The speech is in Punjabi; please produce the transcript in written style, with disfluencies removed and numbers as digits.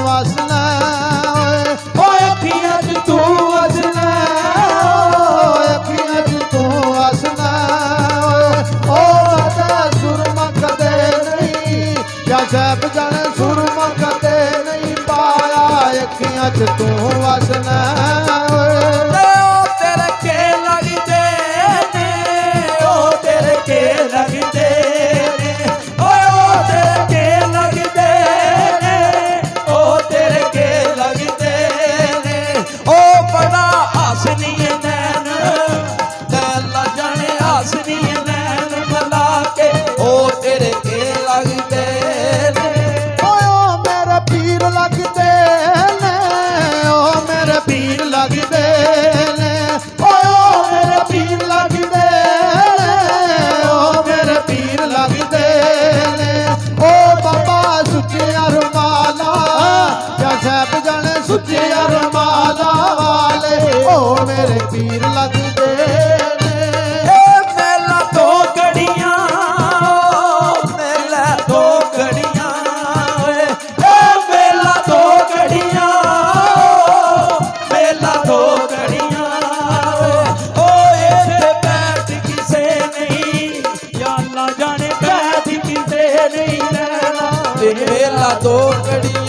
ਵਸਣਾ ਓਏ ਅੱਖੀਆਂ 'ਚ ਤੂੰ ਵਸਣਾ ਓਏ ਅੱਖੀਆਂ 'ਚ ਤੂੰ ਵਸਣਾ ਓ ਬਾਬਾ ਸੁਰਮਾ ਕਦੇ ਨਹੀਂ ਜਾਂ ਸਾਹਿਬ ਜਾਣੇ ਸੁਰਮਾ ਕਦੇ ਨਹੀਂ ਪਾਇਆ ਅੱਖੀਆਂ 'ਚ ਤੂੰ ਵਸਣਾ ਤੇਰੇ ਕੇ ਲੱਗਦੇ ਨੇ ਉਹ ਤੇਰੇ ਕੇ ਲੱਗਦੇ ਨੇ ਓਏ ਉਹ ਤੇਰੇ ਕੇ ਲੱਗਦੇ ਨੇ ਉਹ ਤੇਰੇ ਕੇ ਲੱਗਦੇ ਨੇ ਉਹ ਬੜਾ ਹੱਸਨੀ ਨੈਣ ਗੱਲਾਂ ਜਾਣੇ ਹੱਸਨੀ ਨੈਣ ਮਿਲਾ ਕੇ ਉਹ ਤੇਰੇ ਕੇ ਲੱਗਦੇ ਨੇ ਓਏ ਓ ਮੇਰੇ ਪੀਰ ਲੱਗਦੇ ਨੇ ਓ ਮੇਰੇ ਪੀਰ ਲੱਗਦੇ ਨੇ ਓਏ ਓ ਮੇਰੇ ਪੀਰ ਲੱਗਦੇ ਨੇ ਓ ਮੇਰੇ ਪੀਰ ਲੱਗਦੇ ਨੇ ਓ ਬਾਬਾ ਸੁੱਚਿਆ ਰੁਮਾਲਾ ਜਾਂ ਸਾਹਿਬ ਜਾਣੇ ਸੁੱਚਿਆ ਰੁਮਾਲਾ ਵਾਲੇ ਓ ਮੇਰੇ ਪੀਰ ਲੱਗਦੇ ਨੇ ਮੇਲਾ ਦੋ ਘੜੀਆਂ ਮੇਲਾ ਦੋ ਘੜੀਆਂ ਮੇਲਾ ਦੋ ਘੜੀਆਂ ਮੇਲਾ ਦੋ ਘੜੀਆਂ ਓਏ ਇੱਥੇ ਬੈਠ ਕਿਸੇ ਨਹੀਂ ਜਾਂ ਅੱਲਾ ਜਾਣੇ ਬੈਠ ਕਿਸੇ ਨਹੀਂ ਰਹਿਣਾ ਮੇਲਾ ਦੋ ਘੜੀਆਂ